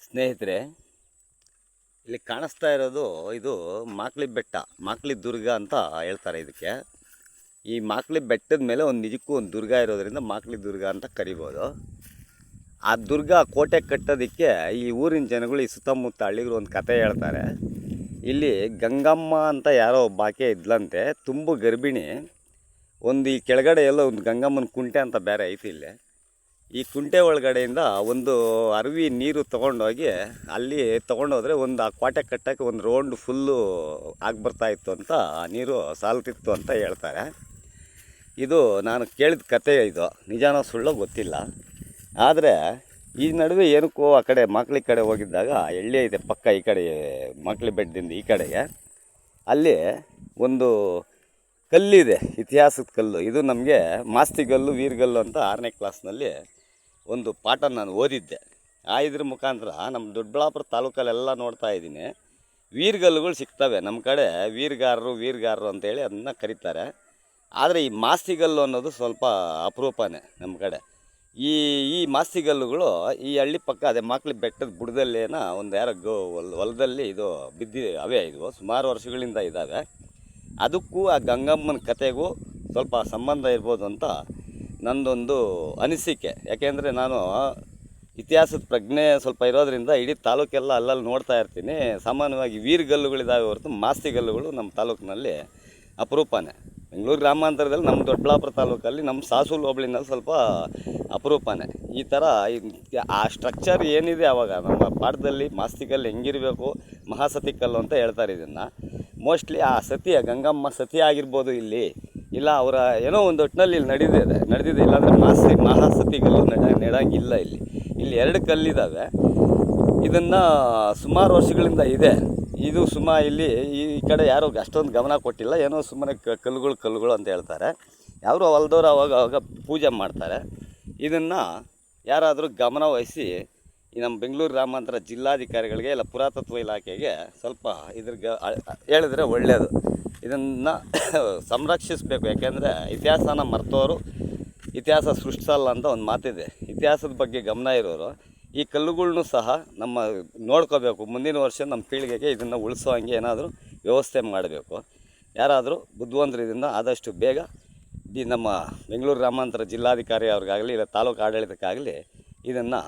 ಸ್ನೇಹಿತರೆ, ಇಲ್ಲಿ ಕಾಣಿಸ್ತಾ ಇರೋದು ಇದು ಮಾಕ್ಲಿ ಬೆಟ್ಟ, ಮಾಕ್ಲಿ ದುರ್ಗ ಅಂತ ಹೇಳ್ತಾರೆ ಇದಕ್ಕೆ. ಈ ಮಾಕ್ಲಿ ಬೆಟ್ಟದ ಮೇಲೆ ನಿಜಕ್ಕೂ ಒಂದು ದುರ್ಗ ಇರೋದ್ರಿಂದ ಮಾಕ್ಲಿ ದುರ್ಗ ಅಂತ ಕರಿಬೋದು. ಆ ದುರ್ಗ ಕೋಟೆ ಕಟ್ಟೋದಕ್ಕೆ ಈ ಊರಿನ ಜನಗಳು, ಈ ಸುತ್ತಮುತ್ತ ಹಳ್ಳಿಗರು ಒಂದು ಕತೆ ಹೇಳ್ತಾರೆ. ಇಲ್ಲಿ ಗಂಗಮ್ಮ ಅಂತ ಯಾರೋ ಬಾಕೆ ಇದ್ಲಂತೆ, ತುಂಬು ಗರ್ಭಿಣಿ. ಈ ಕೆಳಗಡೆ ಎಲ್ಲ ಒಂದು ಗಂಗಮ್ಮನ ಕುಂಟೆ ಅಂತ ಬೇರೆ ಐತಿ ಇಲ್ಲಿ. ಈ ಕುಂಟೆ ಒಳಗಡೆಯಿಂದ ಒಂದು ಅರುವಿ ನೀರು ತೊಗೊಂಡೋಗಿ ಅಲ್ಲಿ ತೊಗೊಂಡೋದ್ರೆ ಆ ಕೋಟೆ ಕಟ್ಟೋಕ್ಕೆ ಒಂದು ರೌಂಡ್ ಫುಲ್ಲು ಆಗ್ಬರ್ತಾಯಿತ್ತು ಅಂತ, ನೀರು ಸಾಲ್ತಿತ್ತು ಅಂತ ಹೇಳ್ತಾರೆ. ಇದು ನಾನು ಕೇಳಿದ ಕತೆ, ಇದು ನಿಜಾನೋ ಸುಳ್ಳೋ ಗೊತ್ತಿಲ್ಲ. ಆದರೆ ಈ ನಡುವೆ ಏನಕ್ಕೋ ಆ ಕಡೆ ಮಾಕ್ಲಿ ಕಡೆ ಹೋಗಿದ್ದಾಗ, ಎಳ್ಳಿ ಐತೆ ಪಕ್ಕ ಈ ಕಡೆ ಮಾಕ್ಲಿ ಬೆಟ್ಟದಿಂದ ಈ ಕಡೆಗೆ, ಅಲ್ಲಿ ಒಂದು ಕಲ್ಲಿದೆ, ಇತಿಹಾಸದ ಕಲ್ಲು. ಇದು ನಮಗೆ ಮಾಸ್ತಿಗಲ್ಲು ವೀರ್ಗಲ್ಲು ಅಂತ 6ನೇ ಕ್ಲಾಸ್ನಲ್ಲಿ ಒಂದು ಪಾಠ ನಾನು ಓದಿದ್ದೆ. ಇದ್ರ ಮುಖಾಂತರ ನಮ್ಮ ದೊಡ್ಡಬಳ್ಳಾಪುರ ತಾಲೂಕಲ್ಲೆಲ್ಲ ನೋಡ್ತಾ ಇದ್ದೀನಿ, ವೀರ್ಗಲ್ಲುಗಳು ಸಿಗ್ತವೆ. ನಮ್ಮ ಕಡೆ ವೀರ್ಗಾರರು ಅಂತೇಳಿ ಅದನ್ನು ಕರೀತಾರೆ. ಆದರೆ ಈ ಮಾಸ್ತಿಗಲ್ಲು ಅನ್ನೋದು ಸ್ವಲ್ಪ ಅಪರೂಪನೇ ನಮ್ಮ ಕಡೆ. ಈ ಮಾಸ್ತಿಗಲ್ಲುಗಳು ಈ ಹಳ್ಳಿ ಪಕ್ಕ, ಅದೇ ಮಾಕ್ಲಿ ಬೆಟ್ಟದ ಬುಡದಲ್ಲೇನ ಒಂದು ಯಾರೋ ಹೊಲದಲ್ಲಿ ಇದು ಅವೇ ಇದ್ವು, ಸುಮಾರು ವರ್ಷಗಳಿಂದ ಇದ್ದಾವೆ. ಅದಕ್ಕೂ ಆ ಗಂಗಮ್ಮನ ಕತೆಗೂ ಸ್ವಲ್ಪ ಸಂಬಂಧ ಇರ್ಬೋದು ಅಂತ ನನ್ನದೊಂದು ಅನಿಸಿಕೆ. ಯಾಕೆಂದರೆ ನಾನು ಇತಿಹಾಸದ ಪ್ರಜ್ಞೆ ಸ್ವಲ್ಪ ಇರೋದರಿಂದ ಇಡೀ ತಾಲೂಕೆಲ್ಲ ಅಲ್ಲಲ್ಲಿ ನೋಡ್ತಾ ಇರ್ತೀನಿ. ಸಾಮಾನ್ಯವಾಗಿ ವೀರ್ಗಲ್ಲುಗಳಿದ್ದಾವೆ ಹೊರತು ಮಾಸ್ತಿಗಲ್ಲುಗಳು ನಮ್ಮ ತಾಲೂಕಿನಲ್ಲಿ ಅಪರೂಪನೇ. ಬೆಂಗಳೂರು ಗ್ರಾಮಾಂತರದಲ್ಲಿ ನಮ್ಮ ದೊಡ್ಡಬಳ್ಳಾಪುರ ತಾಲೂಕಲ್ಲಿ ನಮ್ಮ ಸಾಸೂರು ಹೋಬಳಿನಲ್ಲಿ ಸ್ವಲ್ಪ ಅಪರೂಪನೇ. ಈ ಥರ ಆ ಸ್ಟ್ರಕ್ಚರ್ ಏನಿದೆ, ಆವಾಗ ನಮ್ಮ ಪಾಠದಲ್ಲಿ ಮಾಸ್ತಿಗಲ್ಲು ಹೆಂಗಿರಬೇಕು, ಮಹಾಸತಿ ಕಲ್ಲು ಅಂತ ಹೇಳ್ತಾರೆ ಇದನ್ನು. ಮೋಸ್ಟ್ಲಿ ಆ ಸತಿಯ ಗಂಗಮ್ಮ ಸತಿ ಆಗಿರ್ಬೋದು ಇಲ್ಲಿ, ಇಲ್ಲ ಅವರ ಏನೋ ಒಂದು ಒಟ್ಟಿನಲ್ಲಿ ಇಲ್ಲಿ ನಡೆದಿದೆ. ಇಲ್ಲಾಂದರೆ ಮಹಾಸತಿಗಲ್ಲು ನೆಡಂಗಿಲ್ಲ. ಇಲ್ಲಿ 2 ಕಲ್ಲಿದ್ದಾವೆ. ಇದನ್ನು ಸುಮಾರು ವರ್ಷಗಳಿಂದ ಇದೆ. ಇದು ಇಲ್ಲಿ ಈ ಕಡೆ ಯಾರೋ ಅಷ್ಟೊಂದು ಗಮನ ಕೊಟ್ಟಿಲ್ಲ, ಏನೋ ಸುಮ್ಮನೆ ಕಲ್ಲುಗಳು ಅಂತ ಹೇಳ್ತಾರೆ. ಯಾರು ಹೊಲ್ದವ್ರು ಅವಾಗ ಪೂಜೆ ಮಾಡ್ತಾರೆ. ಇದನ್ನು ಯಾರಾದರೂ ಗಮನ ವಹಿಸಿ ಈ ನಮ್ಮ ಬೆಂಗಳೂರು ಗ್ರಾಮಾಂತರ ಜಿಲ್ಲಾಧಿಕಾರಿಗಳಿಗೆ, ಇಲ್ಲ ಪುರಾತತ್ವ ಇಲಾಖೆಗೆ ಸ್ವಲ್ಪ ಹೇಳಿದ್ರೆ ಒಳ್ಳೆಯದು. ಇದನ್ನು ಸಂರಕ್ಷಿಸಬೇಕು. ಯಾಕೆಂದರೆ ಇತಿಹಾಸನ ಮರ್ತೋರು ಇತಿಹಾಸ ಸೃಷ್ಟಿಸಲ್ಲ ಅಂತ ಒಂದು ಮಾತಿದೆ. ಇತಿಹಾಸದ ಬಗ್ಗೆ ಗಮನ ಇರೋರು ಈ ಕಲ್ಲುಗಳ್ನೂ ಸಹ ನಮ್ಮ ನೋಡ್ಕೋಬೇಕು. ಮುಂದಿನ ವರ್ಷ ನಮ್ಮ ಪೀಳಿಗೆಗೆ ಇದನ್ನು ಉಳಿಸೋ ಹಂಗೆ ಏನಾದರೂ ವ್ಯವಸ್ಥೆ ಮಾಡಬೇಕು. ಯಾರಾದರೂ ಬುದ್ಧಿವಂತರು ಇದನ್ನು ಆದಷ್ಟು ಬೇಗ ನಮ್ಮ ಬೆಂಗಳೂರು ಗ್ರಾಮಾಂತರ ಜಿಲ್ಲಾಧಿಕಾರಿ ಅವ್ರಿಗಾಗಲಿ, ಇಲ್ಲ ತಾಲೂಕು ಆಡಳಿತಕ್ಕಾಗಲಿ ಇದನ್ನು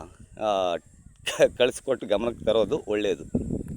ಕಳಿಸ್ಕೊಟ್ಟು ಗಮನಕ್ಕೆ ತರೋದು ಒಳ್ಳೆಯದು.